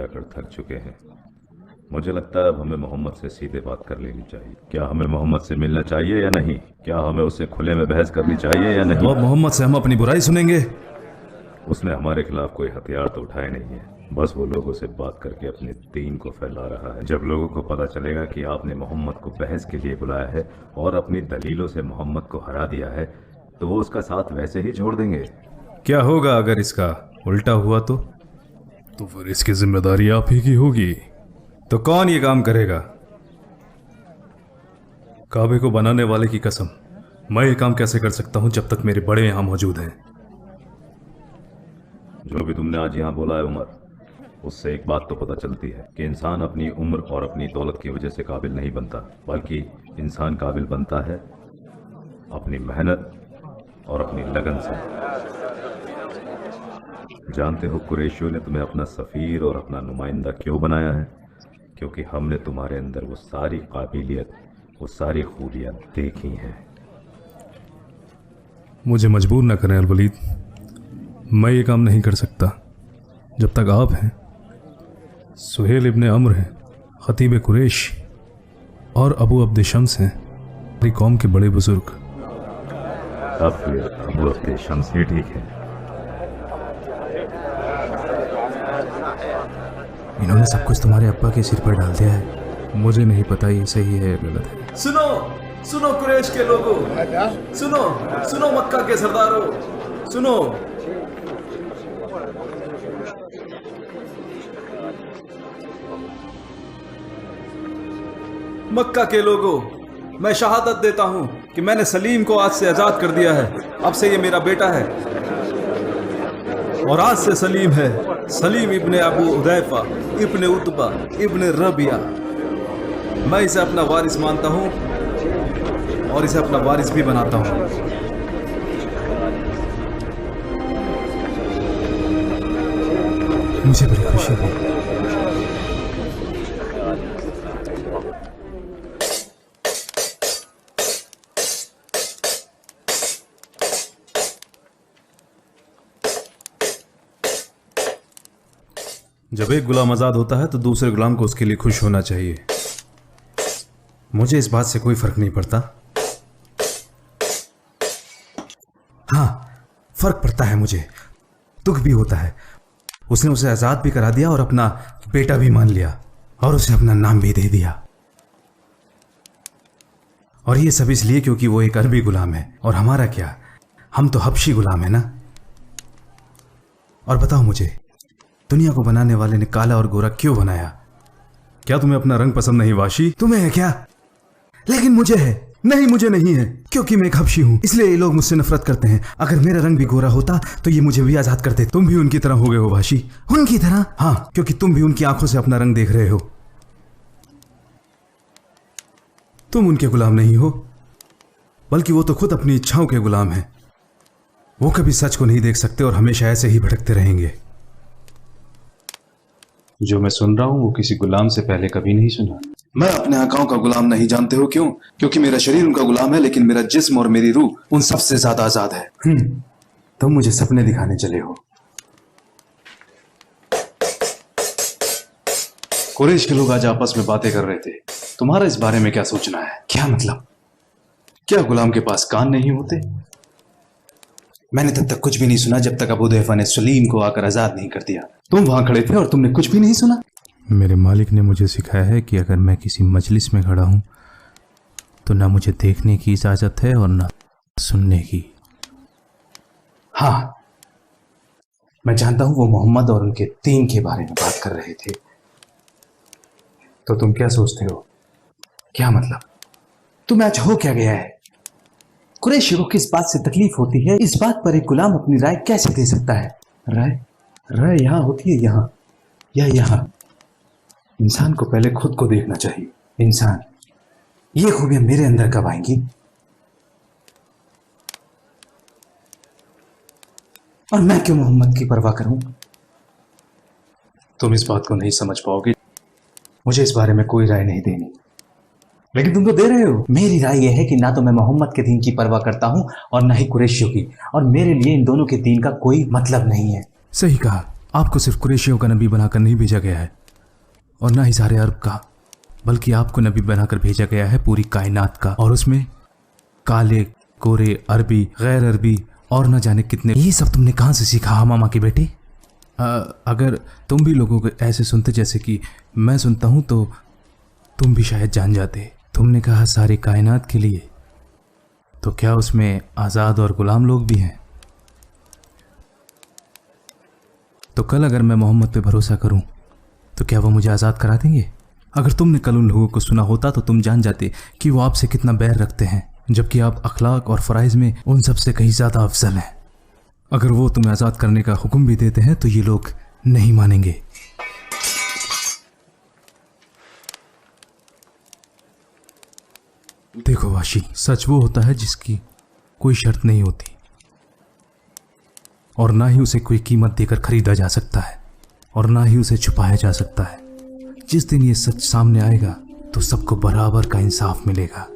जाकर थक चुके हैं। मुझे लगता है अब हमें मोहम्मद से सीधे बात कर लेनी चाहिए। क्या हमें मोहम्मद से मिलना चाहिए या नहीं? क्या हमें उससे खुले में बहस करनी चाहिए या नहीं? अब मोहम्मद से हम अपनी बुराई सुनेंगे? उसने हमारे खिलाफ कोई हथियार तो उठाए नहीं है, बस वो लोगों से बात करके अपने दीन को फैला रहा है। जब लोगों को पता चलेगा कि आपने मोहम्मद को बहस के लिए बुलाया है और अपनी दलीलों से मोहम्मद को हरा दिया है, तो वो उसका साथ वैसे ही छोड़ देंगे। क्या होगा अगर इसका उल्टा हुआ तो फिर इसकी जिम्मेदारी आप ही की होगी। तो कौन ये काम करेगा? काबे को बनाने वाले की कसम, मैं ये काम कैसे कर सकता हूं जब तक मेरे बड़े यहां मौजूद हैं? जो भी तुमने आज यहाँ बोला है उमर, उससे एक बात तो पता चलती है कि इंसान अपनी उम्र और अपनी दौलत की वजह से काबिल नहीं बनता, बल्कि इंसान काबिल बनता है अपनी मेहनत और अपनी लगन से। जानते हो कुरैशियों ने तुम्हें अपना सफ़ीर और अपना नुमाइंदा क्यों बनाया है? क्योंकि हमने तुम्हारे अंदर वो सारी काबिलियत, वो सारी खूबियाँ देखी हैं। मुझे मजबूर न करें अल-वलीद, मैं ये काम नहीं कर सकता जब तक आप हैं, सुहेल इब्ने अम्र हैं, खतीब कुरैश और अबू अब्द शम्स हैं, हमारी कौम के बड़े बुजुर्ग। अब फिर अबू अब्द शम्स ही ठीक है। इन्होंने सब कुछ तुम्हारे अब्बा के सिर पर डाल दिया है। मुझे नहीं पता ये सही है या गलत है। सुनो सुनो कुरैश के लोगों, सुनो सुनो मक्का के सरदारों, सुनो। मक्का के लोगों, मैं शहादत देता हूं कि मैंने सलीम को आज से आजाद कर दिया है। अब से ये मेरा बेटा है और आज से सलीम है, सलीम इब्ने अबू हुदैफा इब्ने उतबा इब्ने रबिया। मैं इसे अपना वारिस मानता हूं और इसे अपना वारिस भी बनाता हूं। मुझे बड़ी खुशी हुई। जब एक गुलाम आजाद होता है तो दूसरे गुलाम को उसके लिए खुश होना चाहिए। मुझे इस बात से कोई फर्क नहीं पड़ता। हाँ, फर्क पड़ता है मुझे, दुख भी होता है। उसने उसे आजाद भी करा दिया और अपना बेटा भी मान लिया और उसे अपना नाम भी दे दिया। और ये सब इसलिए क्योंकि वो एक अरबी गुलाम है और हमारा क्या, हम तो हबशी गुलाम है ना। और बताओ मुझे, दुनिया को बनाने वाले ने काला और गोरा क्यों बनाया? क्या तुम्हें अपना रंग पसंद नहीं वाशी? तुम्हें है क्या? लेकिन मुझे है। नहीं, मुझे नहीं है, क्योंकि मैं एक हबशी हूं, इसलिए ये लोग मुझसे नफरत करते हैं। अगर मेरा रंग भी गोरा होता तो ये मुझे भी आजाद करते। तुम भी उनकी तरह हो गए हो वाशी, उनकी तरह। हाँ, क्योंकि तुम भी उनकी आंखों से अपना रंग देख रहे हो। तुम उनके गुलाम नहीं हो, बल्कि वो तो खुद अपनी इच्छाओं के गुलाम हैं। वो कभी सच को नहीं देख सकते और हमेशा ऐसे ही भटकते रहेंगे। जो मैं सुन रहा हूं वो किसी गुलाम से पहले कभी नहीं सुना। मैं अपने आकाओं का गुलाम नहीं, जानते हो क्यों? क्योंकि मेरा शरीर उनका गुलाम है, लेकिन मेरा जिस्म और मेरी रूह उन सबसे ज्यादा आजाद है। तुम मुझे सपने दिखाने चले हो। कुरैश के लोग आज आपस में बातें कर रहे थे। तुम्हारा इस बारे में क्या सोचना है? क्या मतलब? क्या गुलाम के पास कान नहीं होते? मैंने तब तक कुछ भी नहीं सुना जब तक अबू हुदैफा ने सलीम को आकर आजाद नहीं कर दिया। तुम वहां खड़े थे और तुमने कुछ भी नहीं सुना? मेरे मालिक ने मुझे सिखाया है कि अगर मैं किसी मजलिस में खड़ा हूं तो ना मुझे देखने की इजाजत है और ना सुनने की। हाँ, मैं जानता हूं वो मोहम्मद और उनके दीन के बारे में बात कर रहे थे। तो तुम क्या सोचते हो? क्या मतलब? तुम्हें आज हो क्या गया है? कुरैशी को किस बात से तकलीफ होती है? इस बात पर एक गुलाम अपनी राय कैसे दे सकता है? राय यहां होती है, यहां या यहां? इंसान को पहले खुद को देखना चाहिए। इंसान, ये खूबियां मेरे अंदर कब आएंगी? और मैं क्यों मोहम्मद की परवाह करूं? तुम इस बात को नहीं समझ पाओगे। मुझे इस बारे में कोई राय नहीं देनी, लेकिन तुम तो दे रहे हो। मेरी राय यह है कि ना तो मैं मोहम्मद के दीन की परवाह करता हूं और ना ही कुरैशियों की, और मेरे लिए इन दोनों के दीन का कोई मतलब नहीं है। सही कहा, आपको सिर्फ कुरैशियों का नबी बनाकर नहीं भेजा गया है, और ना ही सारे अरब का, बल्कि आपको नबी बनाकर भेजा गया है पूरी कायनात का। और उसमें काले, गोरे, अरबी, गैर अरबी और न जाने कितने। ये सब तुमने कहाँ से सीखा हमामा की बेटी? अगर तुम भी लोगों को ऐसे सुनते जैसे कि मैं सुनता हूँ तो तुम भी शायद जान जाते। तुमने कहा सारी कायनात के लिए, तो क्या उसमें आज़ाद और गुलाम लोग भी हैं? तो कल अगर मैं मोहम्मद पे भरोसा करूं तो क्या वो मुझे आज़ाद करा देंगे? अगर तुमने कल उन लोगों को सुना होता तो तुम जान जाते कि वो आपसे कितना बैर रखते हैं, जबकि आप अखलाक और फ़राइज़ में उन सबसे कहीं ज़्यादा अफजल हैं। अगर वो तुम्हें आज़ाद करने का हुक्म भी देते हैं तो ये लोग नहीं मानेंगे। देखो वाशी, सच वो होता है जिसकी कोई शर्त नहीं होती और ना ही उसे कोई कीमत देकर खरीदा जा सकता है और ना ही उसे छुपाया जा सकता है। जिस दिन ये सच सामने आएगा तो सबको बराबर का इंसाफ मिलेगा।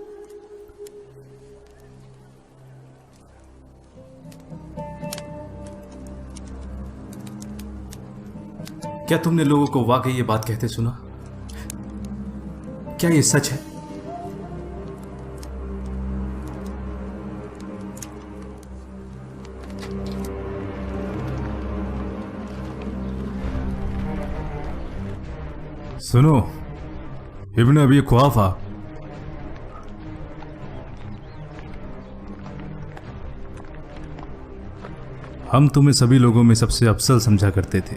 क्या तुमने लोगों को वाकई ये बात कहते सुना? क्या ये सच है? सुनो इब्न अबी कुहाफा, हम तुम्हें सभी लोगों में सबसे अफसल समझा करते थे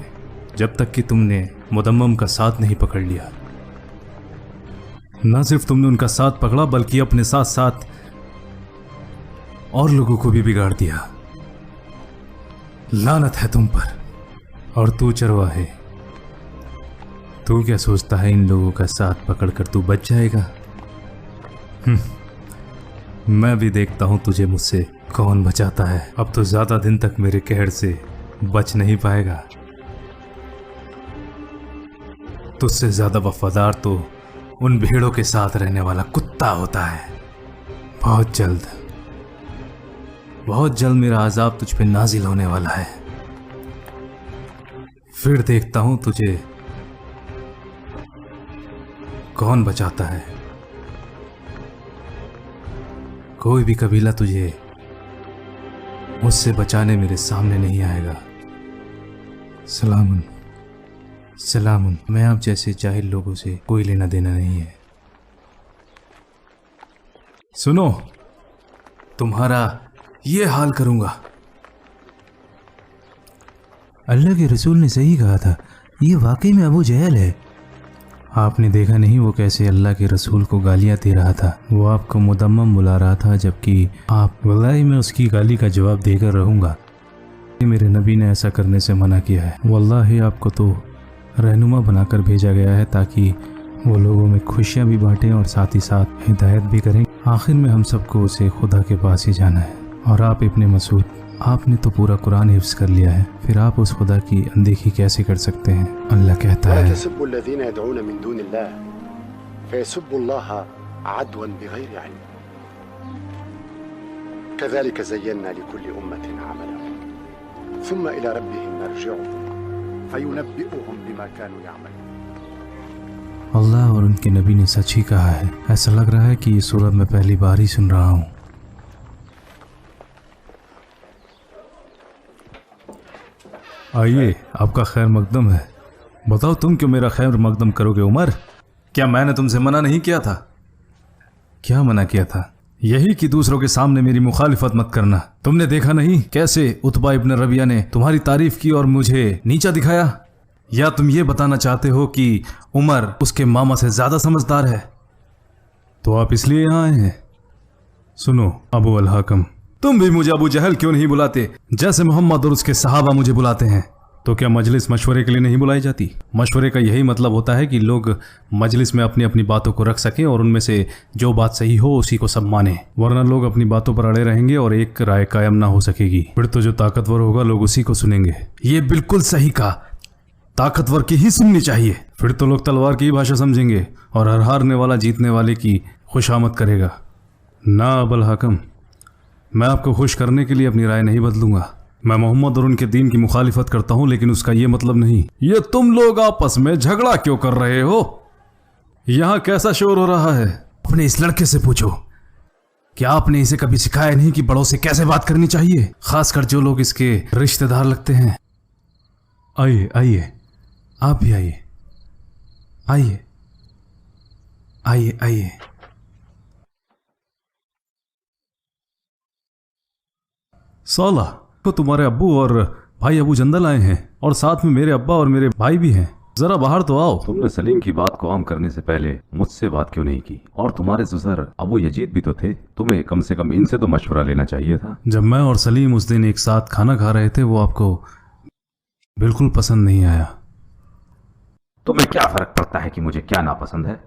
जब तक कि तुमने मुदम्मम का साथ नहीं पकड़ लिया। ना सिर्फ तुमने उनका साथ पकड़ा बल्कि अपने साथ साथ और लोगों को भी बिगाड़ दिया। लानत है तुम पर। और तू चरवाहे, तू क्या सोचता है इन लोगों का साथ पकड़कर तू बच जाएगा? मैं भी देखता हूं तुझे मुझसे कौन बचाता है। अब तो ज्यादा दिन तक मेरे कहर से बच नहीं पाएगा। तुझसे ज्यादा वफादार तो उन भेड़ों के साथ रहने वाला कुत्ता होता है। बहुत जल्द मेरा अजाब तुझ पे नाजिल होने वाला है। फिर देखता हूं तुझे कौन बचाता है। कोई भी कबीला तुझे मुझसे बचाने मेरे सामने नहीं आएगा। सलामुन सलामुन। मैं आप जैसे जाहिल लोगों से कोई लेना देना नहीं है। सुनो, तुम्हारा ये हाल करूंगा। अल्लाह के रसूल ने सही कहा था, ये वाकई में अबू जहल है। आपने देखा नहीं वो कैसे अल्लाह के रसूल को गालियां दे रहा था? वो आपको मुदम्मम बुला रहा था, जबकि आप वल्लाही मैं उसकी गाली का जवाब देकर रहूंगा। मेरे नबी ने ऐसा करने से मना किया है। वल्लाही आपको तो रहनुमा बनाकर भेजा गया है ताकि वो लोगों में खुशियां भी बांटें और साथ ही साथ हिदायत भी करें। आखिर में हम सबको उसे खुदा के पास ही जाना है। और आप इब्ने मसूद, आपने तो पूरा कुरान हिफ्ज़ कर लिया है, फिर आप उस खुदा की अनदेखी कैसे कर सकते हैं? अल्लाह कहता है, अल्लाह और उनके नबी ने सच ही कहा है। ऐसा लग रहा है कि ये सूरत मैं पहली बार ही सुन रहा हूँ। आइए, आपका खैर मकदम है। बताओ तुम क्यों मेरा खैर मकदम करोगे उमर? क्या मैंने तुमसे मना नहीं किया था? क्या मना किया था? यही कि दूसरों के सामने मेरी मुखालिफत मत करना। तुमने देखा नहीं कैसे उतबा इब्न रबिया ने तुम्हारी तारीफ की और मुझे नीचा दिखाया? या तुम ये बताना चाहते हो कि उमर उसके मामा से ज्यादा समझदार है? तो आप इसलिए यहाँ आए हैं। सुनो अबू अल हाकम, तुम भी मुझे अबू जहल क्यों नहीं बुलाते जैसे मोहम्मद और उसके सहाबा मुझे बुलाते हैं? तो क्या मजलिस मशवरे के लिए नहीं बुलाई जाती? मशवरे का यही मतलब होता है कि लोग मजलिस में अपनी अपनी बातों को रख सकें और उनमें से जो बात सही हो उसी को सब माने, वरना लोग अपनी बातों पर अड़े रहेंगे और एक राय कायम ना हो सकेगी। फिर तो जो ताकतवर होगा लोग उसी को सुनेंगे। ये बिल्कुल सही कहा, ताकतवर की ही सुननी चाहिए। फिर तो लोग तलवार की ही भाषा समझेंगे और हर हारने वाला जीतने वाले की खुशामद करेगा। ना अबुल हाकम, मैं आपको खुश करने के लिए अपनी राय नहीं बदलूंगा। मैं मोहम्मद और उनके दीन की मुखालिफत करता हूं, लेकिन उसका ये मतलब नहीं। ये तुम लोग आपस में झगड़ा क्यों कर रहे हो? यहां कैसा शोर हो रहा है? अपने इस लड़के से पूछो, क्या आपने इसे कभी सिखाया नहीं कि बड़ों से कैसे बात करनी चाहिए, खासकर जो लोग इसके रिश्तेदार लगते हैं। आइए आइए, आप भी आइए, आइए आइए आइए। साला तो तुम्हारे अब्बू और भाई अबू जंदल आए हैं, और साथ में मेरे अब्बा और मेरे भाई भी हैं। जरा बाहर तो आओ। तुमने सलीम की बात को आम करने से पहले मुझसे बात क्यों नहीं की? और तुम्हारे ससुर अबू यजीद भी तो थे, तुम्हें कम से कम इनसे तो मशवरा लेना चाहिए था। जब मैं और सलीम उस दिन एक साथ खाना खा रहे थे, वो आपको बिल्कुल पसंद नहीं आया। तुम्हें क्या फर्क पड़ता है कि मुझे क्या नापसंद है?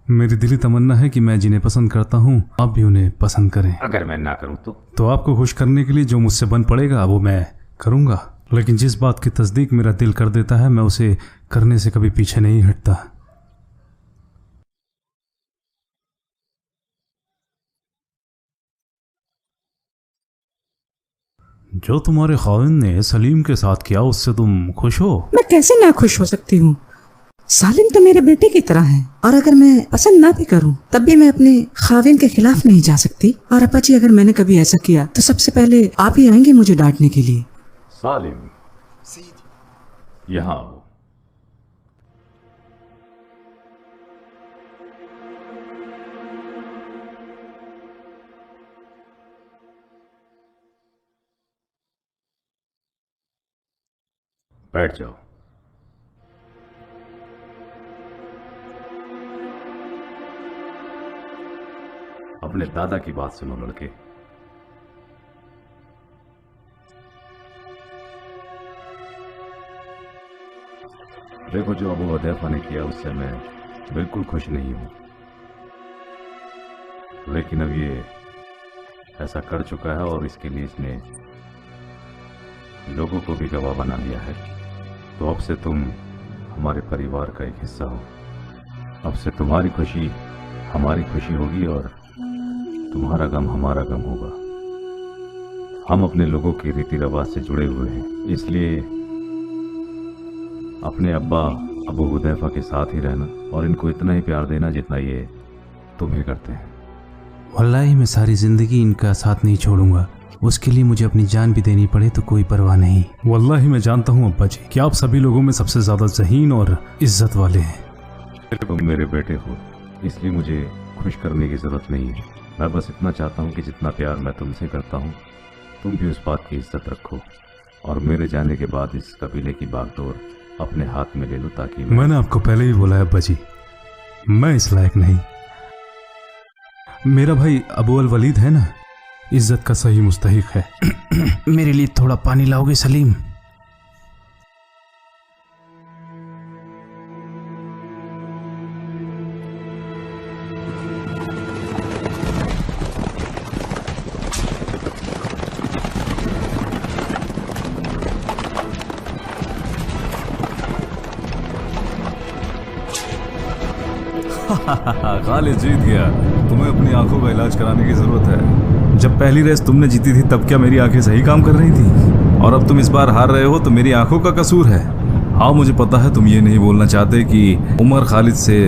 मेरी दिली तमन्ना है कि मैं जिन्हें पसंद करता हूँ आप भी उन्हें पसंद करें। अगर मैं ना करूं तो आपको खुश करने के लिए जो मुझसे बन पड़ेगा वो मैं करूँगा, लेकिन जिस बात की तस्दीक मेरा दिल कर देता है मैं उसे करने से कभी पीछे नहीं हटता। जो तुम्हारे खाविन ने सलीम के साथ किया उससे तुम खुश हो? मैं कैसे ना खुश हो सकती हूँ? सालिम तो मेरे बेटे की तरह है, और अगर मैं पसंद ना भी करूं तब भी मैं अपने खाविन के खिलाफ नहीं जा सकती। और अपा जी, अगर मैंने कभी ऐसा किया तो सबसे पहले आप ही आएंगे मुझे डांटने के लिए। सालिम, यहाँ आओ। बैठ जाओ। अपने दादा की बात सुनो लड़के। देखो, जो अबू हुदैफा ने किया उससे मैं बिल्कुल खुश नहीं हूं, लेकिन अब ये ऐसा कर चुका है और इसके लिए इसने लोगों को भी गवाह बना लिया है। तो अब से तुम हमारे परिवार का एक हिस्सा हो। अब से तुम्हारी खुशी हमारी खुशी होगी और तुम्हारा गम हमारा गम होगा। हम अपने लोगों के रीति रिवाज से जुड़े हुए हैं, इसलिए अपने अब्बा अबू हुदैफा के साथ ही रहना और इनको इतना ही प्यार देना जितना ये तुम्हें करते हैं। वल्लाही मैं सारी जिंदगी इनका साथ नहीं छोड़ूंगा, उसके लिए मुझे अपनी जान भी देनी पड़े तो कोई परवाह नहीं। वल्लाही मैं जानता हूँ अब्बा जी कि आप सभी लोगों में सबसे ज्यादा ज़हीन और इज्जत वाले हैं। तुम मेरे बेटे हो, इसलिए मुझे खुश करने की जरूरत नहीं है। मैं बस इतना चाहता हूँ कि जितना प्यार मैं तुमसे करता हूँ तुम भी उस बात की इज्जत रखो और मेरे जाने के बाद इस कबीले की बागडोर अपने हाथ में ले लो, ताकि मैंने आपको पहले ही बोला है अब्बा जी, मैं इस लायक नहीं। मेरा भाई अबू अल वलीद है ना, इज्जत का सही मुस्तहिक है। मेरे लिए थोड़ा पानी लाओगे सलीम? खालिद जीत गया। तुम्हें अपनी आंखों का इलाज कराने की जरूरत है। जब पहली रेस तुमने जीती थी तब क्या मेरी आंखें सही काम कर रही थी? और अब तुम इस बार हार रहे हो तो मेरी आंखों का कसूर है। हाँ, मुझे पता है तुम ये नहीं बोलना चाहते कि उमर खालिद से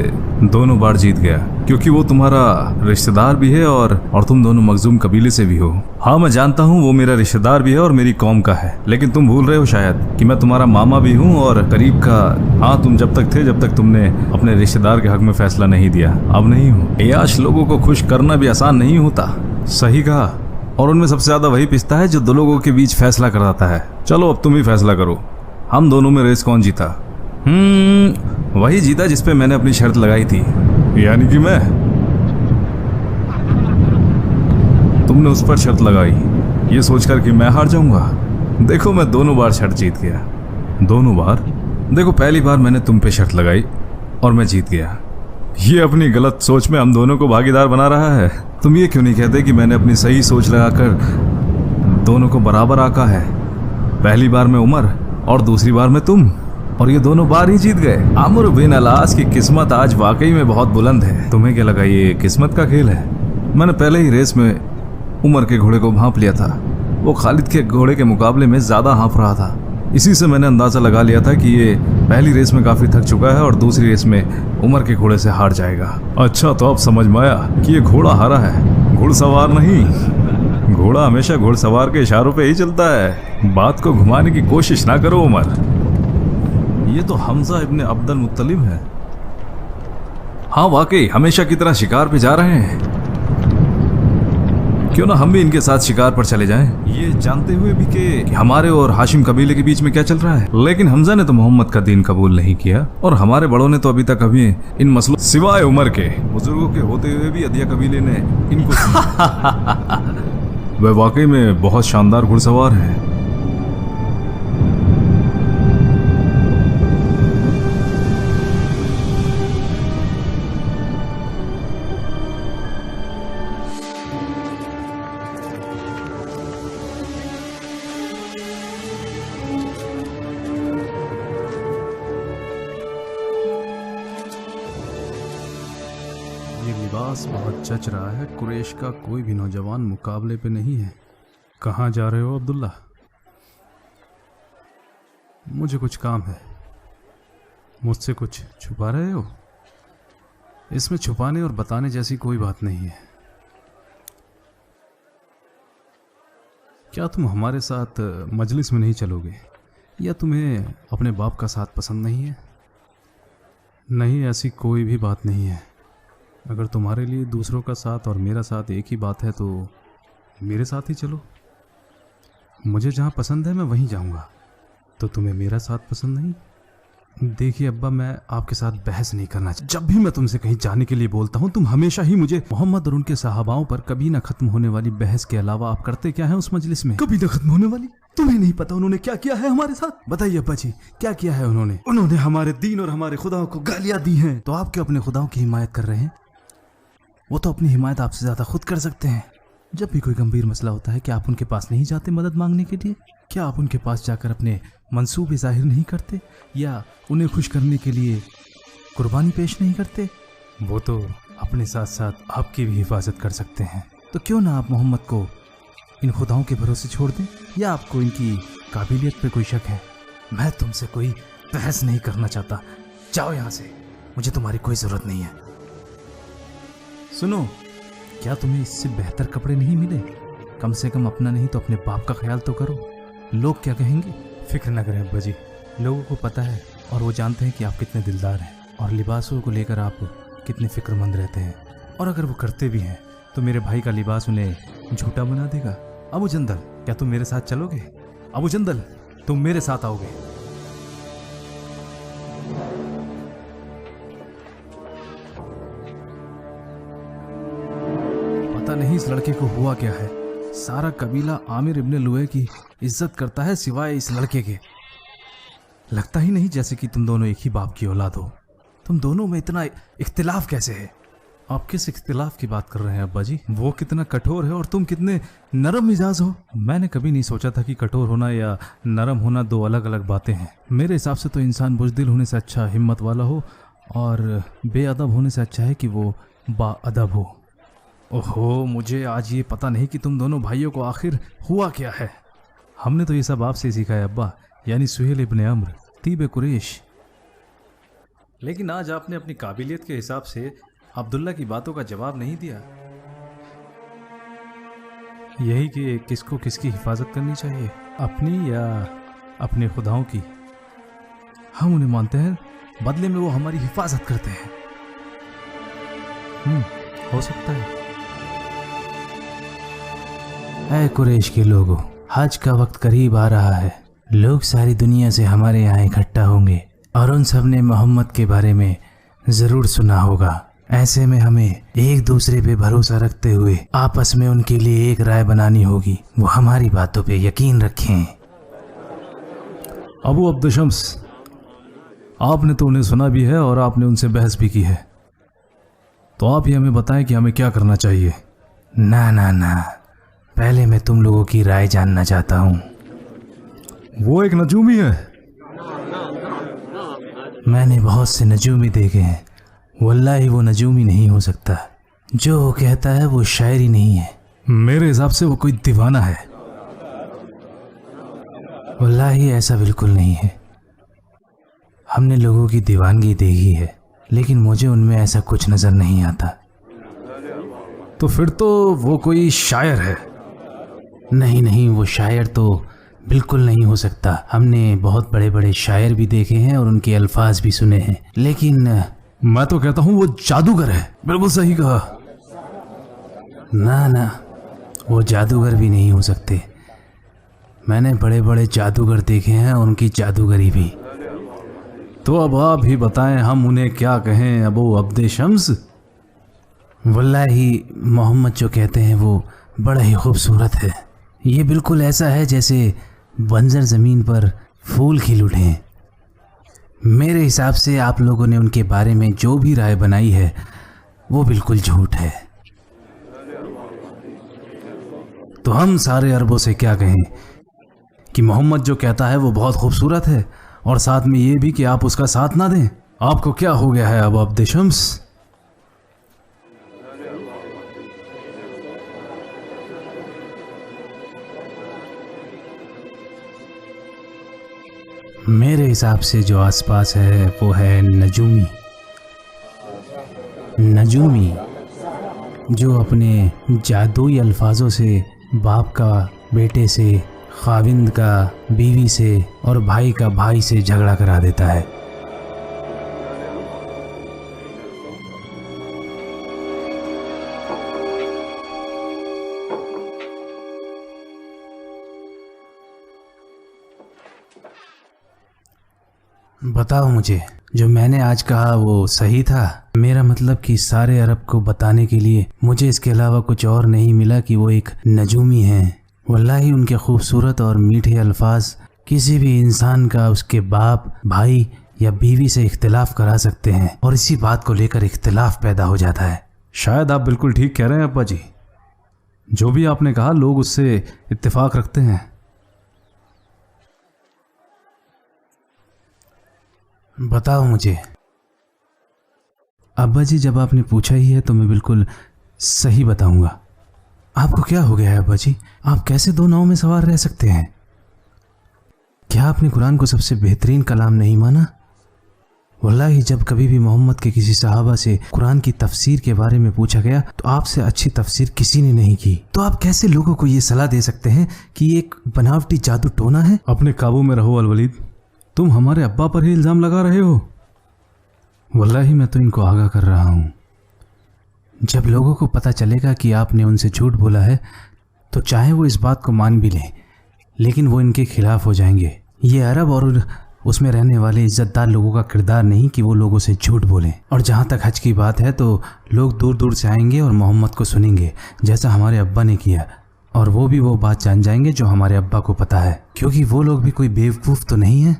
दोनों बार जीत गया, क्योंकि वो तुम्हारा रिश्तेदार भी है और तुम दोनों मखजूम कबीले से भी हो। हाँ, मैं जानता हूँ वो मेरा रिश्तेदार भी है और मेरी कौम का है, लेकिन तुम भूल रहे हो शायद कि मैं तुम्हारा मामा भी हूँ और करीब का। हाँ, तुम जब तक थे जब तक तुमने अपने रिश्तेदार के हक में फैसला नहीं दिया। अब नहीं हो। याश, लोगों को खुश करना भी आसान नहीं होता। सही कहा, और उनमें सबसे ज्यादा वही पिसता है जो दो लोगों के बीच फैसला कराता है। चलो अब तुम ही फैसला करो, हम दोनों में रेस कौन जीता? वही जीता जिस पे मैंने अपनी शर्त लगाई थी, यानी कि मैं। तुमने उस पर शर्त लगाई ये सोचकर कि मैं हार जाऊंगा। देखो, मैं दोनों बार शर्त जीत गया। दोनों बार? देखो, पहली बार मैंने तुम पे शर्त लगाई और मैं जीत गया। ये अपनी गलत सोच में हम दोनों को भागीदार बना रहा है। तुम ये क्यों नहीं कहते कि मैंने अपनी सही सोच लगाकर दोनों को बराबर आका है? पहली बार में उमर और दूसरी बार में तुम, और ये दोनों बार ही जीत गए। आमिर बिन अलास की किस्मत आज वाकई में बहुत बुलंद है। तुम्हें क्या लगा ये किस्मत का खेल है? मैंने पहले ही रेस में उमर के घोड़े को भांप लिया था वो खालिद के घोड़े के मुकाबले में ज़्यादा हाँफ रहा था। इसी से मैंने अंदाज़ा लगा लिया था कि ये पहली रेस में काफ़ी थक चुका है और दूसरी रेस में उमर के घोड़े से हार जाएगा। अच्छा, तो अब समझ में आया कि ये घोड़ा हारा है, घुड़सवार नहीं। घोड़ा हमेशा घुड़सवार के इशारों पे ही चलता है। बात को घुमाने की कोशिश ना करो उमर। ये तो हमजा इब्ने अब्दुल मुत्तलिब है। हाँ वाकई हमेशा की तरह शिकार पे जा रहे हैं। क्यों ना हम भी इनके साथ शिकार पर चले जाएं, ये जानते हुए भी कि हमारे और हाशिम कबीले के बीच में क्या चल रहा है। लेकिन हमजा ने तो मोहम्मद का दीन कबूल नहीं किया और हमारे बड़ों ने तो अभी तक इन मसलों सिवाय उमर के बुजुर्गों के होते हुए भी अदिया कबीले ने इनको वह वाकई में बहुत शानदार घुड़सवार है। ये लिबास बहुत जच रहा है। कुरैश का कोई भी नौजवान मुकाबले पे नहीं है। कहाँ जा रहे हो अब्दुल्ला? मुझे कुछ काम है। मुझसे कुछ छुपा रहे हो? इसमें छुपाने और बताने जैसी कोई बात नहीं है। क्या तुम हमारे साथ मजलिस में नहीं चलोगे, या तुम्हें अपने बाप का साथ पसंद नहीं है? नहीं, ऐसी कोई भी बात नहीं है। अगर तुम्हारे लिए दूसरों का साथ और मेरा साथ एक ही बात है तो मेरे साथ ही चलो। मुझे जहाँ पसंद है मैं वहीं जाऊँगा। तो तुम्हें मेरा साथ पसंद नहीं? देखिए अब्बा, मैं आपके साथ बहस नहीं करना चाहता। जब भी मैं तुमसे कहीं जाने के लिए बोलता हूँ तुम हमेशा ही मुझे मोहम्मद और उनके सहाबाओं पर कभी ना खत्म होने वाली बहस के अलावा आप करते क्या है उस मजलिस में? कभी ना खत्म होने वाली? तुम्हें नहीं पता उन्होंने क्या किया है हमारे साथ? बताइए अब्बा जी, क्या किया है उन्होंने? उन्होंने हमारे दीन और हमारे खुदाओं को गालियां दी हैं। तो आप क्यों अपने खुदाओं की हिमायत कर रहे हैं? वो तो अपनी हिमायत आपसे ज्यादा खुद कर सकते हैं। जब भी कोई गंभीर मसला होता है क्या आप उनके पास नहीं जाते मदद मांगने के लिए? क्या आप उनके पास जाकर अपने मंसूबे जाहिर नहीं करते, या उन्हें खुश करने के लिए कुर्बानी पेश नहीं करते? वो तो अपने साथ साथ आपकी भी हिफाजत कर सकते हैं। तो क्यों ना आप मोहम्मद को इन खुदाओं के भरोसे छोड़ दें? या आपको इनकी काबिलियत पे कोई शक है? मैं तुमसे कोई बहस नहीं करना चाहता। जाओ यहाँ से, मुझे तुम्हारी कोई ज़रूरत नहीं है। सुनो, क्या तुम्हें इससे बेहतर कपड़े नहीं मिले? कम से कम अपना नहीं तो अपने बाप का ख्याल तो करो। लोग क्या कहेंगे? फिक्र न करें अब्बा जी, लोगों को पता है और वो जानते हैं कि आप कितने दिलदार हैं और लिबासों को लेकर आप कितने फिक्रमंद रहते हैं। और अगर वो करते भी हैं तो मेरे भाई का लिबास उन्हें झूठा बना देगा। अबू जंदल, क्या तुम मेरे साथ चलोगे? अबू जंदल, तुम मेरे साथ आओगे? पता नहीं इस लड़के को हुआ क्या है। सारा कबीला आमिर इब्ने लुए की इज्जत करता है सिवाय इस लड़के के। लगता ही नहीं जैसे कि तुम दोनों एक ही बाप की औलाद हो। तुम दोनों में इतना इख्तिलाफ कैसे है? आप किस इख्तिलाफ की बात कर रहे हैं अब्बा जी? वो कितना कठोर है और तुम कितने नरम मिजाज हो। मैंने कभी नहीं सोचा था कि कठोर होना या नरम होना दो अलग अलग बातें हैं। मेरे हिसाब से तो इंसान बुज़दिल होने से अच्छा हिम्मत वाला हो, और बेअदब होने से अच्छा है कि वो बाअदब हो। ओहो, मुझे आज ये पता नहीं कि तुम दोनों भाइयों को आखिर हुआ क्या है। हमने तो ये सब आपसे सीखा है अब्बा, यानी सुहेल इब्ने अम्र तीब कुरैश। लेकिन आज आपने अपनी काबिलियत के हिसाब से अब्दुल्ला की बातों का जवाब नहीं दिया। यही कि किसको किसकी हिफाजत करनी चाहिए, अपनी या अपने खुदाओं की। हम उन्हें मानते हैं, बदले में वो हमारी हिफाजत करते हैं। हो सकता है। ऐ कुरैश के लोगों, हज का वक्त करीब आ रहा है। लोग सारी दुनिया से हमारे यहाँ इकट्ठा होंगे और उन सब ने मोहम्मद के बारे में ज़रूर सुना होगा। ऐसे में हमें एक दूसरे पे भरोसा रखते हुए आपस में उनके लिए एक राय बनानी होगी। वो हमारी बातों पे यकीन रखें। अबू अब्दुशम्स, आपने तो उन्हें सुना भी है और आपने उनसे बहस भी की है, तो आप ही हमें बताएं कि हमें क्या करना चाहिए। ना ना ना, पहले मैं तुम लोगों की राय जानना चाहता हूँ। वो एक नजूमी है। मैंने बहुत से नजूमी देखे हैं, वल्लाही वो नजूमी नहीं हो सकता। जो वो कहता है वो शायरी नहीं है। मेरे हिसाब से वो कोई दीवाना है। वल्लाही ऐसा बिल्कुल नहीं है। हमने लोगों की दीवानगी देखी है, लेकिन मुझे उनमें ऐसा कुछ नजर नहीं आता। तो फिर तो वो कोई शायर है। नहीं नहीं, वो शायर तो बिल्कुल नहीं हो सकता। हमने बहुत बड़े बड़े शायर भी देखे हैं और उनके अल्फाज भी सुने हैं, लेकिन मैं तो कहता हूँ वो जादूगर है। बिल्कुल सही कहा। ना ना, वो जादूगर भी नहीं हो सकते। मैंने बड़े बड़े जादूगर देखे हैं और उनकी जादूगरी भी। तो अब आप ही बताएं, हम उन्हें क्या कहें अबू अब्दे शम्स? वल्लाही मोहम्मद जो कहते हैं वो बड़ा ही खूबसूरत है। ये बिल्कुल ऐसा है जैसे बंजर ज़मीन पर फूल खिल उठे। मेरे हिसाब से आप लोगों ने उनके बारे में जो भी राय बनाई है वो बिल्कुल झूठ है। तो हम सारे अरबों से क्या कहें कि मोहम्मद जो कहता है वो बहुत खूबसूरत है, और साथ में ये भी कि आप उसका साथ ना दें। आपको क्या हो गया है अबू अब्दे शम्स? मेरे हिसाब से जो आसपास है वो है नजूमी। नजूमी जो अपने जादुई अल्फाजों से बाप का बेटे से, खाविंद का बीवी से और भाई का भाई से झगड़ा करा देता है। बताओ मुझे, जो मैंने आज कहा वो सही था? मेरा मतलब कि सारे अरब को बताने के लिए मुझे इसके अलावा कुछ और नहीं मिला कि वो एक नजूमी हैं। वल्लाही उनके खूबसूरत और मीठे अल्फाज किसी भी इंसान का उसके बाप, भाई या बीवी से इख्तिलाफ करा सकते हैं, और इसी बात को लेकर इख्तिलाफ पैदा हो जाता है। शायद आप बिल्कुल ठीक कह रहे हैं अब्बा जी। जो भी आपने कहा, लोग उससे इत्तेफाक रखते हैं। बताओ मुझे। अब्बा जी, जब आपने पूछा ही है तो मैं बिल्कुल सही बताऊंगा। आपको क्या हो गया है अब्बा जी? आप कैसे दो नाव में सवार रह सकते हैं? क्या आपने कुरान को सबसे बेहतरीन कलाम नहीं माना? वल्लाही जब कभी भी मोहम्मद के किसी सहाबा से कुरान की तफसीर के बारे में पूछा गया तो आपसे अच्छी तफसीर किसी ने नहीं की। तो आप कैसे लोगों को ये सलाह दे सकते हैं कि ये एक बनावटी जादू टोना है? अपने काबू में रहो अलवलीद, तुम हमारे अब्बा पर ही इल्ज़ाम लगा रहे हो। वल्लाही मैं तो इनको आगाह कर रहा हूँ। जब लोगों को पता चलेगा कि आपने उनसे झूठ बोला है तो चाहे वो इस बात को मान भी लें, लेकिन वो इनके खिलाफ हो जाएंगे। ये अरब और उसमें रहने वाले इज्जतदार लोगों का किरदार नहीं कि वो लोगों से झूठ बोलें। और जहाँ तक हज की बात है तो लोग दूर दूर से आएंगे और मोहम्मद को सुनेंगे, जैसा हमारे अब्बा ने किया, और वो भी वो बात जान जाएंगे जो हमारे अब्बा को पता है, क्योंकि वो लोग भी कोई बेवकूफ़ तो नहीं है।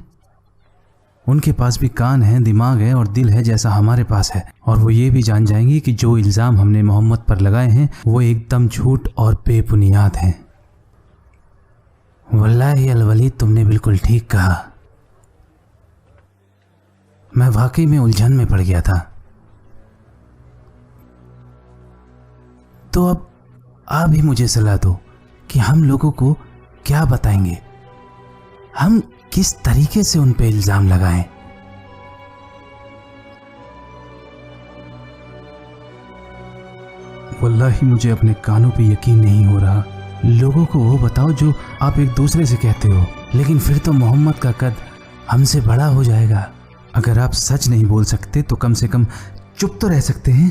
उनके पास भी कान है, दिमाग है और दिल है जैसा हमारे पास है, और वो ये भी जान जाएंगे कि जो इल्ज़ाम हमने मोहम्मद पर लगाए हैं वो एकदम झूठ और बेबुनियाद हैं। वल्लाही अलवलीद, तुमने बिल्कुल ठीक कहा। मैं वाकई में उलझन में पड़ गया था। तो अब आप ही मुझे सलाह दो कि हम लोगों को क्या बताएंगे, हम किस तरीके से उन पे इल्जाम लगाएं। वल्लाही मुझे अपने कानों पे यकीन नहीं हो रहा। लोगों को वो बताओ जो आप एक दूसरे से कहते हो, लेकिन फिर तो मोहम्मद का कद हमसे बड़ा हो जाएगा। अगर आप सच नहीं बोल सकते तो कम से कम चुप तो रह सकते हैं।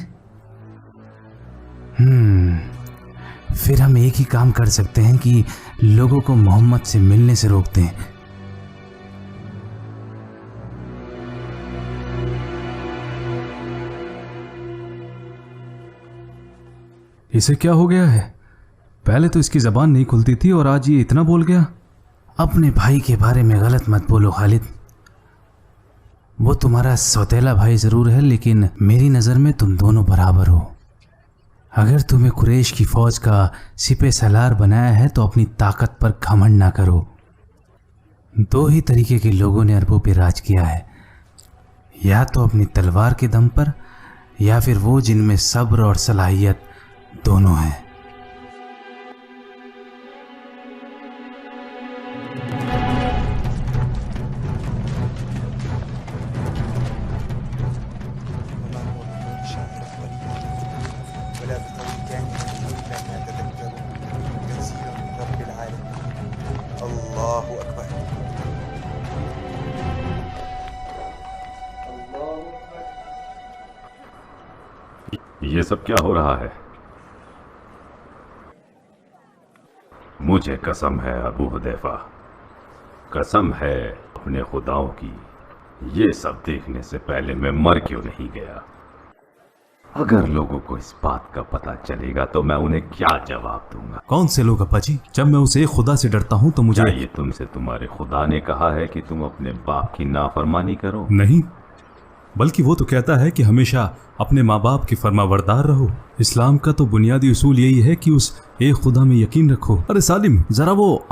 फिर हम एक ही काम कर सकते हैं कि लोगों को मोहम्मद से मिलने से रोकते हैं। इसे क्या हो गया है? पहले तो इसकी जबान नहीं खुलती थी और आज ये इतना बोल गया। अपने भाई के बारे में गलत मत बोलो खालिद। वो तुम्हारा सौतेला भाई जरूर है, लेकिन मेरी नज़र में तुम दोनों बराबर हो। अगर तुम्हें कुरैश की फौज का सिपह सलार बनाया है तो अपनी ताकत पर घमंड ना करो। दो ही तरीके के लोगों ने अरबों पे राज किया है, या तो अपनी तलवार के दम पर, या फिर वो जिनमें सब्र और सलाहियत दोनों हैं। ये सब क्या हो रहा है? मुझे कसम है अबू हुदैफा, कसम है अपने खुदाओं की, ये सब देखने से पहले मैं मर क्यों नहीं गया। अगर लोगों को इस बात का पता चलेगा तो मैं उन्हें क्या जवाब दूंगा? कौन से लोग अब्बा जी? जब मैं उसे खुदा से डरता हूँ तो मुझे क्या ये तुमसे तुम्हारे खुदा ने कहा है कि तुम अपने बाप की नाफरमानी करो? नहीं, बल्कि वो तो कहता है कि हमेशा अपने माँ बाप की फरमाबरदार रहो। इस्लाम का तो बुनियादी उसूल यही है कि उस एक खुदा में यकीन रखो। अरे सालिम, जरा वो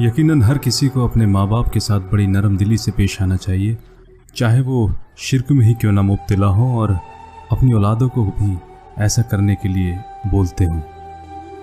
यकीनन हर किसी को अपने माँ बाप के साथ बड़ी नरम दिली से पेश आना चाहिए, चाहे वो शिर्क में ही क्यों ना मुब्तला हो, और अपनी औलादों को भी ऐसा करने के लिए बोलते हों।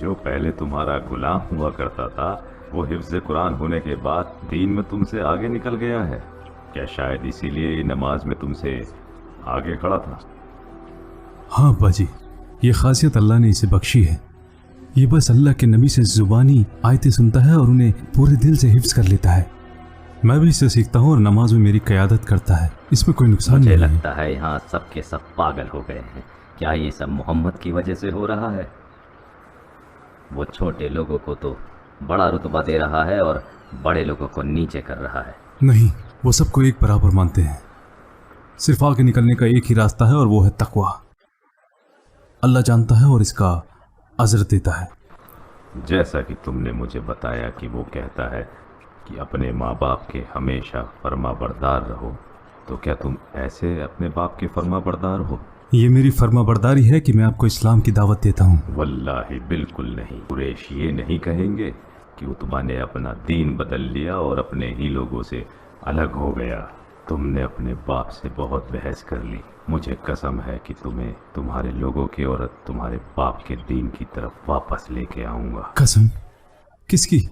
जो पहले तुम्हारा गुलाम हुआ करता था वो हिफ्ज़ कुरान होने के बाद दीन में तुमसे आगे निकल गया है। क्या शायद इसीलिए नमाज में तुमसे आगे खड़ा था? हाँ अब्बा जी, ये खासियत अल्लाह ने इसे बख्शी है। ये बस अल्लाह के नबी से जुबानी आयतें सुनता है और उन्हें पूरे दिल से हिफ्ज कर लेता है। मैं भी इससे सीखता हूँ और नमाज में मेरी क़यादत करता है। इसमें कोई नुकसान मुझे नहीं है। लगता है यहाँ सब के सब पागल हो गए हैं। क्या ये सब मोहम्मद की वजह से हो रहा है? वो छोटे लोगों को तो बड़ा रुतबा दे रहा है और बड़े लोगों को नीचे कर रहा है। नहीं, वो सबको एक बराबर मानते हैं। सिर्फ आगे निकलने का एक ही रास्ता है और वो है तकवा। अल्लाह जानता है और इसका अजर देता है। जैसा कि तुमने मुझे बताया कि वो कहता है कि अपने माँ बाप के हमेशा फर्मा बरदार रहो, तो क्या तुम ऐसे अपने बाप के फर्मा बरदार हो? ये मेरी फर्मा बरदारी है कि मैं आपको इस्लाम की दावत देता हूँ। वल्लाही बिल्कुल नहीं। कुरैश ये नहीं कहेंगे कि उतबा ने अपना दीन बदल लिया और अपने ही लोगों से अलग हो गया। तुमने अपने बाप से बहुत बहस कर ली। मुझे कसम है कि तुम्हें तुम्हारे लोगों की और तुम्हारे बाप के दीन की तरफ वापस लेके आऊंगा। कसम? किसकी?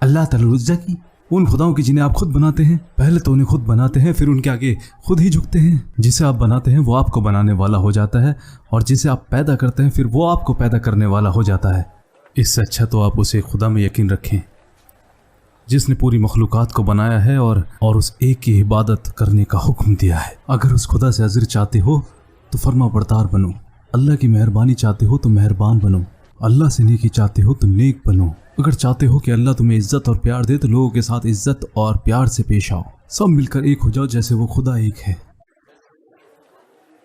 अल्लाह ताला उज़्ज़ा की? उन खुदाओं की जिन्हें आप खुद बनाते हैं। पहले तो उन्हें खुद बनाते हैं, फिर उनके आगे खुद ही झुकते हैं। जिसे आप बनाते हैं वो आपको बनाने वाला हो जाता है, और जिसे आप पैदा करते हैं फिर वो आपको पैदा करने वाला हो जाता है। इससे अच्छा तो आप उसे खुदा में यकीन रखें जिसने पूरी मखलूक़ात को बनाया है और उस एक की इबादत करने का हुक्म दिया है। अगर उस खुदा से अज़र चाहते हो तो फर्मा बरदार बनो। अल्लाह की मेहरबानी चाहते हो तो मेहरबान बनो। अल्लाह से नेकी चाहते हो तो नेक बनो। अगर चाहते हो कि अल्लाह तुम्हें इज्जत और प्यार दे तो लोगों के साथ इज्जत और प्यार से पेश आओ। सब मिलकर एक हो जाओ जैसे वो खुदा एक है।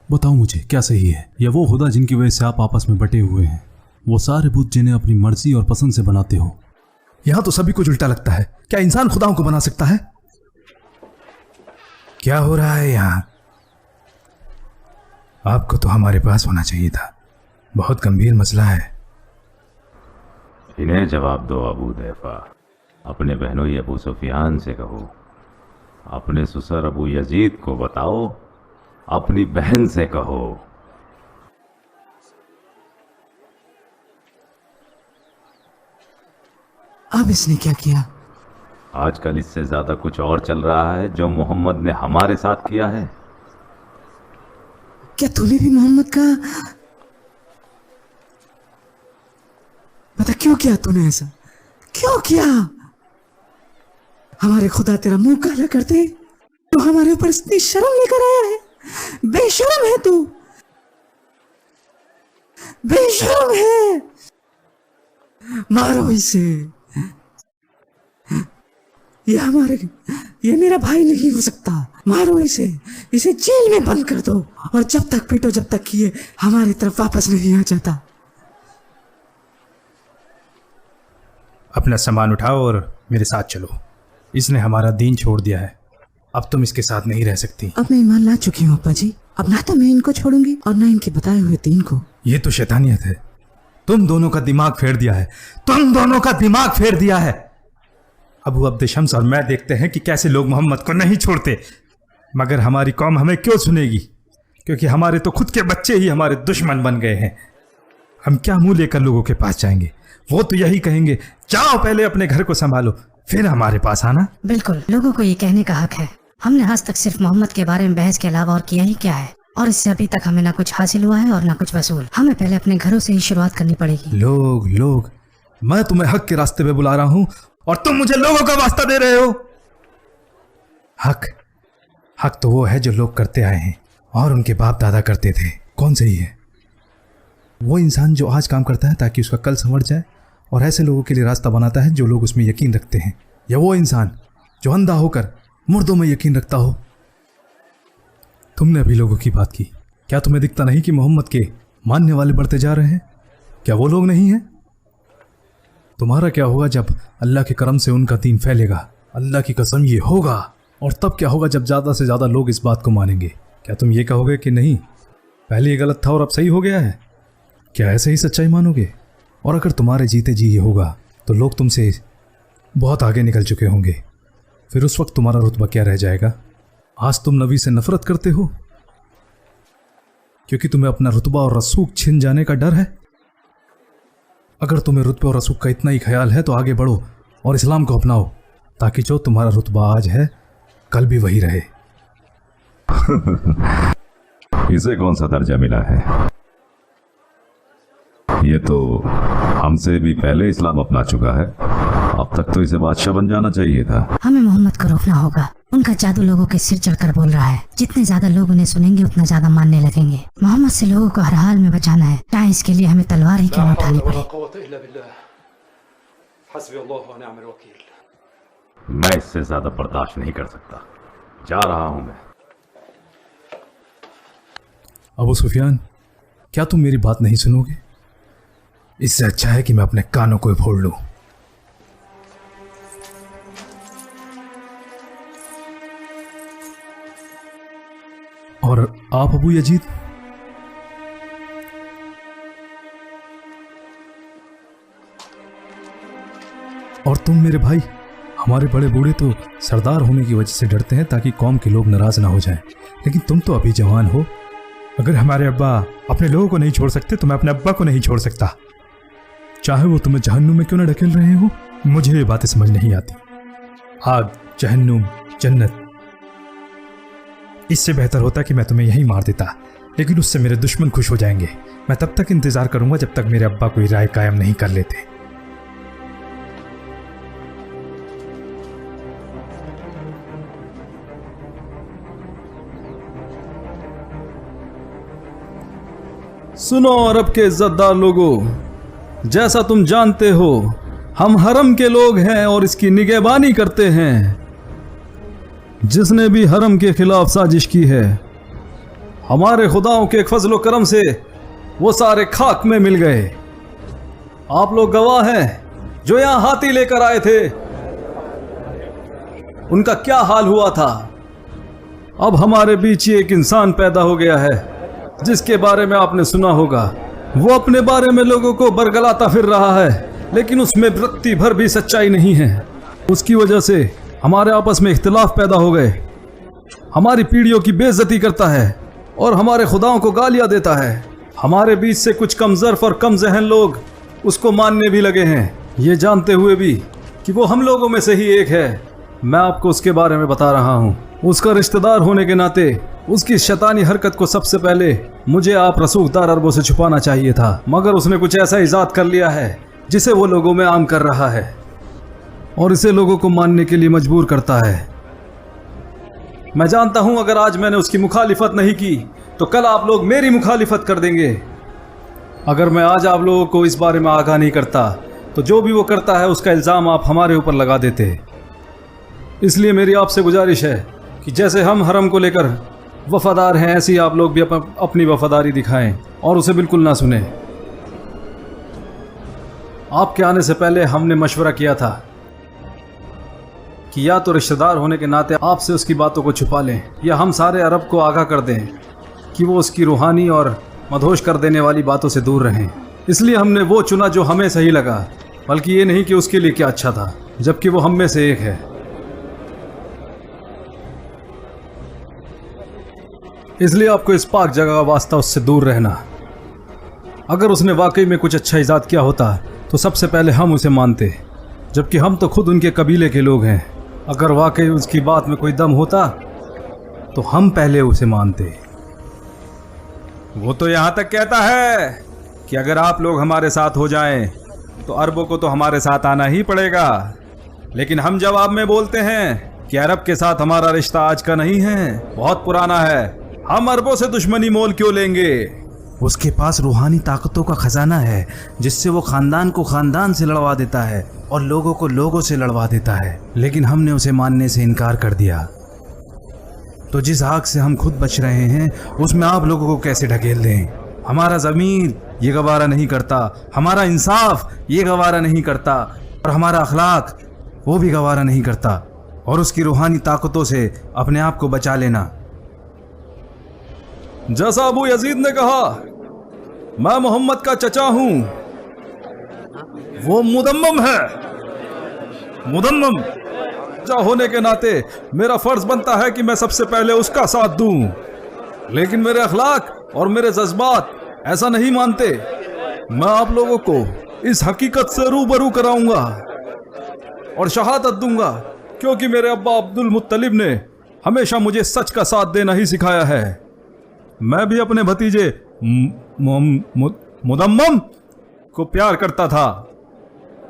बताओ मुझे क्या सही है? या वो खुदा जिनकी वजह से आप आपस में बटे हुए हैं? वो सारे बुत जिन्हें अपनी मर्जी और पसंद से बनाते हो? यहां तो सभी कुछ उल्टा लगता है। क्या इंसान खुदाओं को बना सकता है? क्या हो रहा है यहाँ? आपको तो हमारे पास होना चाहिए था। बहुत गंभीर मसला है। इन्हें जवाब दो अबू दैफा। अपने बहनोई अबू सुफियान से कहो, अपने ससुर अबू यजीद को बताओ, अपनी बहन से कहो। अब इसने क्या किया? आजकल इससे ज्यादा कुछ और चल रहा है जो मोहम्मद ने हमारे साथ किया है। क्या तूने भी मोहम्मद का बता? क्यों किया तूने ऐसा? क्यों किया? हमारे खुदा तेरा मुंह काला करते तो हमारे ऊपर इतनी शर्म लेकर आया है। बेशर्म है तू, बेशर्म है। मारो इसे। ये मेरा भाई नहीं हो सकता। मारो इसे जेल में बंद कर दो और जब तक पीटो जब तक ये हमारी तरफ वापस नहीं आ जाता। अपना सामान उठाओ और मेरे साथ चलो। इसने हमारा दीन छोड़ दिया है, अब तुम इसके साथ नहीं रह सकती। अब मैं ईमान ला चुकी हूँ अप्पा जी। अब ना तो मैं इनको छोड़ूंगी और ना इनके बताए हुए दीन को। ये तो शैतानियत है। तुम दोनों का दिमाग फेर दिया है। तुम दोनों का दिमाग फेर दिया है। अबू अब्द शम्स और मैं देखते हैं कि कैसे लोग मोहम्मद को नहीं छोड़ते, मगर हमारी कौम हमें क्यों सुनेगी? क्योंकि हमारे तो खुद के बच्चे ही हमारे दुश्मन बन गए हैं। हम क्या मुंह लेकर लोगों के पास जाएंगे? वो तो यही कहेंगे, जाओ पहले अपने घर को संभालो, फिर हमारे पास आना। बिल्कुल, लोगों को ये कहने का हक है। हमने आज तक सिर्फ मोहम्मद के बारे में बहस के अलावा और किया ही क्या है, और इससे अभी तक हमें ना कुछ हासिल हुआ है और ना कुछ वसूल। हमें पहले अपने घरों से ही शुरुआत करनी पड़ेगी। लोग, मैं तुम्हें हक के रास्ते पे बुला रहा हूं और तुम मुझे लोगों का वास्ता दे रहे हो। हक तो वो है जो लोग करते आए हैं और उनके बाप दादा करते थे। कौन सही है? वो इंसान जो आज काम करता है ताकि उसका कल संवर जाए और ऐसे लोगों के लिए रास्ता बनाता है जो लोग उसमें यकीन रखते हैं, या वो इंसान जो अंधा होकर मुर्दों में यकीन रखता हो? तुमने अभी लोगों की बात की, क्या तुम्हें दिखता नहीं कि मोहम्मद के मानने वाले बढ़ते जा रहे हैं? क्या वो लोग नहीं हैं? तुम्हारा क्या होगा जब अल्लाह के करम से उनका दीन फैलेगा? अल्लाह की कसम ये होगा। और तब क्या होगा जब ज़्यादा से ज़्यादा लोग इस बात को मानेंगे? क्या तुम ये कहोगे कि नहीं, पहले ये गलत था और अब सही हो गया है? क्या ऐसे ही सच्चाई मानोगे? और अगर तुम्हारे जीते जी ये होगा तो लोग तुमसे बहुत आगे निकल चुके होंगे, फिर उस वक्त तुम्हारा रुतबा क्या रह जाएगा? आज तुम नबी से नफरत करते हो क्योंकि तुम्हें अपना रुतबा और रसूख छिन जाने का डर है। अगर तुम्हें रुतबे और रसूख का इतना ही ख्याल है तो आगे बढ़ो और इस्लाम को अपनाओ, ताकि जो तुम्हारा रुतबा आज है कल भी वही रहे। इसे कौन सा दर्जा मिला है? ये तो हमसे भी पहले इस्लाम अपना चुका है। अब तक तो इसे बादशाह बन जाना चाहिए था। हमें मोहम्मद को रोकना होगा। उनका जादू लोगों के सिर चढ़कर बोल रहा है। जितने ज्यादा लोग उन्हें सुनेंगे उतना ज्यादा मानने लगेंगे। मोहम्मद से लोगों को हर हाल में बचाना है, चाहे इसके लिए हमें तलवार ही क्यों न उठानी पड़े। मैं इससे ज्यादा बर्दाश्त नहीं कर सकता। जा रहा हूं मैं। अबू सुफियान, क्या तुम मेरी बात नहीं सुनोगे? इससे अच्छा है कि मैं अपने कानों को फोड़ लूं। और आप अबू यजीद, और तुम मेरे भाई, हमारे बड़े बूढ़े तो सरदार होने की वजह से डरते हैं ताकि कौम के लोग नाराज ना हो जाएं, लेकिन तुम तो अभी जवान हो। अगर हमारे अब्बा अपने लोगों को नहीं छोड़ सकते तो मैं अपने अब्बा को नहीं छोड़ सकता, चाहे वो तुम्हें जहन्नुम में क्यों ना ढकेल रहे हो। मुझे ये बातें समझ नहीं आती। आग, जहन्नुम, जन्नत, इससे बेहतर होता कि मैं तुम्हें यहीं मार देता, लेकिन उससे मेरे दुश्मन खुश हो जाएंगे। मैं तब तक इंतजार करूंगा जब तक मेरे अब्बा कोई राय कायम नहीं कर लेते। सुनो अरब के इज्जतदार लोगों, जैसा तुम जानते हो हम हरम के लोग हैं और इसकी निगहबानी करते हैं। जिसने भी हरम के खिलाफ साजिश की है, हमारे खुदाओं के फजलो करम से वो सारे खाक में मिल गए। आप लोग गवाह हैं, जो यहां हाथी लेकर आए थे उनका क्या हाल हुआ था। अब हमारे बीच ही एक इंसान पैदा हो गया है जिसके बारे में आपने सुना होगा। वो अपने बारे में लोगों को बरगलाता फिर रहा है, लेकिन उसमें रत्ती भर भी सच्चाई नहीं है। उसकी वजह से हमारे आपस में इख्तिलाफ पैदा हो गए। हमारी पीढ़ियों की बेइज्जती करता है और हमारे खुदाओं को गालियां देता है। हमारे बीच से कुछ कम ज़र्फ़ और कम जहन लोग उसको मानने भी लगे हैं, ये जानते हुए भी कि वो हम लोगों में से ही एक है। मैं आपको उसके बारे में बता रहा हूँ। उसका रिश्तेदार होने के नाते उसकी शैतानी हरकत को सबसे पहले मुझे आप रसूखदार अरबों से छुपाना चाहिए था, मगर उसने कुछ ऐसा इजाद कर लिया है जिसे वो लोगों में आम कर रहा है और इसे लोगों को मानने के लिए मजबूर करता है। मैं जानता हूं अगर आज मैंने उसकी मुखालिफत नहीं की तो कल आप लोग मेरी मुखालिफत कर देंगे। अगर मैं आज आप लोगों को इस बारे में आगाह नहीं करता तो जो भी वो करता है उसका इल्ज़ाम आप हमारे ऊपर लगा देते। इसलिए मेरी आपसे गुजारिश है कि जैसे हम हरम को लेकर वफादार हैं, ऐसी आप लोग भी अपनी वफादारी दिखाएं और उसे बिल्कुल ना सुने। आपके आने से पहले हमने मशवरा किया था कि या तो रिश्तेदार होने के नाते आपसे उसकी बातों को छुपा लें, या हम सारे अरब को आगाह कर दें कि वो उसकी रूहानी और मदहोश कर देने वाली बातों से दूर रहें। इसलिए हमने वो चुना जो हमें सही लगा, बल्कि ये नहीं कि उसके लिए क्या अच्छा था, जबकि वो हम में से एक है। इसलिए आपको इस पाक जगह का वास्ता उससे दूर रहना। अगर उसने वाकई में कुछ अच्छा इजाद किया होता तो सबसे पहले हम उसे मानते, जबकि हम तो खुद उनके कबीले के लोग हैं। अगर वाकई उसकी बात में कोई दम होता तो हम पहले उसे मानते। वो तो यहां तक कहता है कि अगर आप लोग हमारे साथ हो जाएं तो अरबों को तो हमारे साथ आना ही पड़ेगा, लेकिन हम जवाब में बोलते हैं कि अरब के साथ हमारा रिश्ता आज का नहीं है, बहुत पुराना है। हम अरबों से दुश्मनी मोल क्यों लेंगे? उसके पास रूहानी ताकतों का खजाना है जिससे वो खानदान को खानदान से लड़वा देता है और लोगों को लोगों से लड़वा देता है, लेकिन हमने उसे मानने से इनकार कर दिया। तो जिस आग से हम खुद बच रहे हैं उसमें आप लोगों को कैसे ढकेल दें? हमारा ज़मीर ये गवारा नहीं करता, हमारा इंसाफ ये गवारा नहीं करता, और हमारा अखलाक वो भी गवारा नहीं करता। और उसकी रूहानी ताकतों से अपने आप को बचा लेना। जैसा अबू यजीद ने कहा, मैं मोहम्मद का चचा हूं, वो मुदम्मम है। मुदम्मम चचा होने के नाते मेरा फर्ज बनता है कि मैं सबसे पहले उसका साथ दूं, लेकिन मेरे अखलाक और मेरे जज्बात ऐसा नहीं मानते। मैं आप लोगों को इस हकीकत से रूबरू कराऊंगा और शहादत दूंगा, क्योंकि मेरे अब्बा अब्दुल मुत्तलिब ने हमेशा मुझे सच का साथ देना ही सिखाया है। मैं भी अपने भतीजे मुदम्मम को प्यार करता था,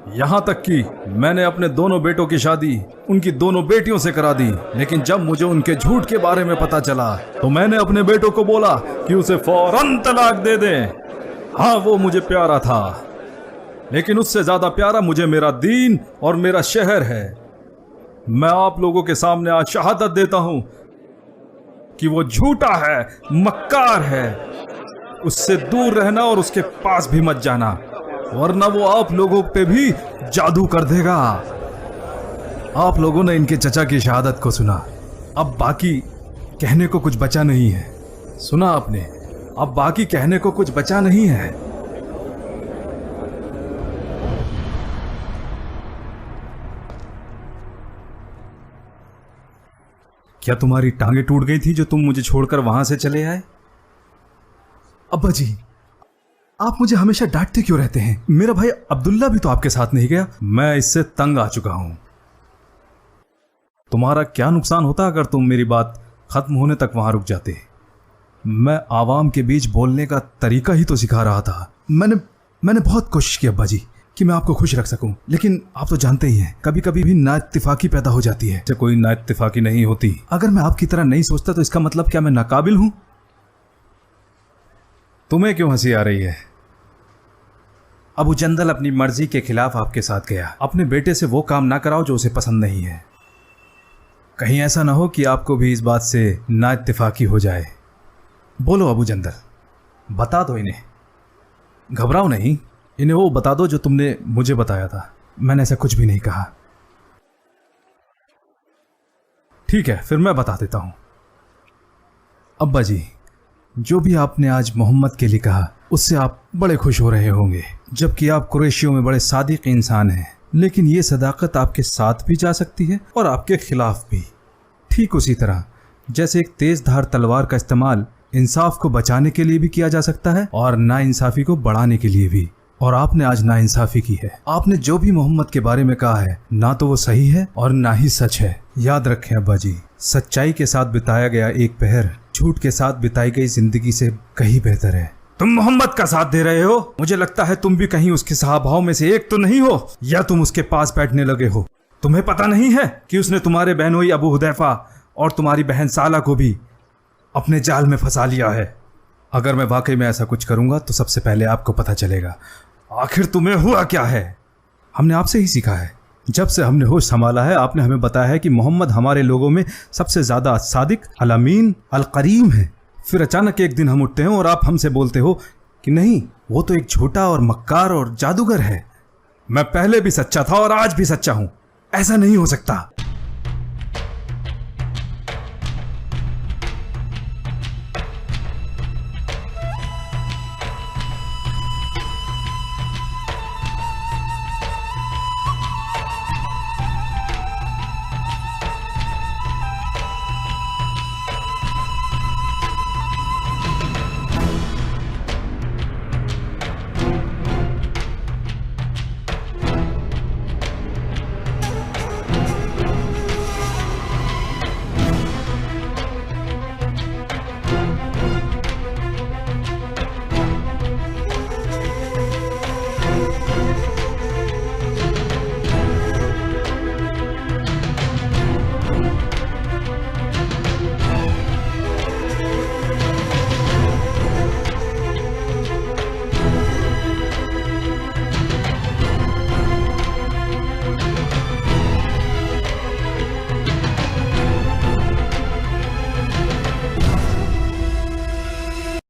यहाँ तक कि मैंने अपने दोनों बेटों की शादी उनकी दोनों बेटियों से करा दी। लेकिन जब मुझे उनके झूठ के बारे में पता चला तो मैंने अपने बेटों को बोला कि उसे फौरन तलाक दे दें। हाँ, वो मुझे प्यारा था, लेकिन उससे ज्यादा प्यारा मुझे मेरा दीन और मेरा शहर है। मैं आप लोगों के सामने आज शहादत देता हूं कि वो झूठा है, मक्कार है। उससे दूर रहना और उसके पास भी मत जाना, वरना वो आप लोगों पे भी जादू कर देगा। आप लोगों ने इनके चचा की शहादत को सुना, अब बाकी कहने को कुछ बचा नहीं है। सुना आपने, अब बाकी कहने को कुछ बचा नहीं है। क्या तुम्हारी टांगे टूट गई थी जो तुम मुझे छोड़कर वहां से चले आए? अब्बा जी, आप मुझे हमेशा डांटते क्यों रहते हैं? मेरा भाई अब्दुल्ला भी तो आपके साथ नहीं गया। मैं इससे तंग आ चुका हूं। तुम्हारा क्या नुकसान होता अगर तुम मेरी बात खत्म होने तक वहां रुक जाते? मैं आवाम के बीच बोलने का तरीका ही तो सिखा रहा था। मैंने बहुत कोशिश की अब्बा जी कि मैं आपको खुश रख सकूं, लेकिन आप तो जानते ही हैं कभी कभी भी नाइत्तेफाकी पैदा हो जाती है। कोई नाइत्तेफाकी नहीं होती। अगर मैं आपकी तरह नहीं सोचता तो इसका मतलब क्या मैं नाकाबिल हूं? तुम्हें क्यों हंसी आ रही है? अबू जंदल अपनी मर्जी के खिलाफ आपके साथ गया। अपने बेटे से वो काम ना कराओ जो उसे पसंद नहीं है। कहीं ऐसा ना हो कि आपको भी इस बात से नाइत्तेफाकी हो जाए। बोलो अबू जंदल, बता दो इन्हें। घबराओ नहीं, इन्हें वो बता दो जो तुमने मुझे बताया था। मैंने ऐसा कुछ भी नहीं कहा। ठीक है, फिर मैं बता देता हूं। अब्बा जी, जो भी आपने आज मोहम्मद के लिए कहा उससे आप बड़े खुश हो रहे होंगे, जबकि आप कुरैशियों में बड़े सादिक इंसान हैं। लेकिन ये सदाकत आपके साथ भी जा सकती है और आपके खिलाफ भी। ठीक उसी तरह जैसे एक तेज धार तलवार का इस्तेमाल इंसाफ को बचाने के लिए भी किया जा सकता है और नाइंसाफी को बढ़ाने के लिए भी। और आपने आज नाइंसाफी की है। आपने जो भी मोहम्मद के बारे में कहा है ना तो वो सही है और ना ही सच है। याद रखें अब्बा जी, सच्चाई के साथ बिताया गया एक पहर झूठ के साथ बिताई गई जिंदगी से कहीं बेहतर है। तुम मोहम्मद का साथ दे रहे हो? मुझे लगता है तुम भी कहीं उसके सहाबाओं में से एक तो नहीं हो, या तुम उसके पास बैठने लगे हो। तुम्हें पता नहीं है कि उसने तुम्हारे बहनोई अबू हुदैफा और तुम्हारी बहन साला को भी अपने जाल में फंसा लिया है। अगर मैं वाकई में ऐसा कुछ करूंगा तो सबसे पहले आपको पता चलेगा। आखिर तुम्हें हुआ क्या है? हमने आपसे ही सीखा है। जब से हमने होश संभाला है आपने हमें बताया है कि मोहम्मद हमारे लोगों में सबसे ज्यादा सादिक, अल-अमीन, अल-करीम है। फिर अचानक एक दिन हम उठते हैं और आप हमसे बोलते हो कि नहीं, वो तो एक झूठा और मक्कार और जादूगर है। मैं पहले भी सच्चा था और आज भी सच्चा हूं। ऐसा नहीं हो सकता।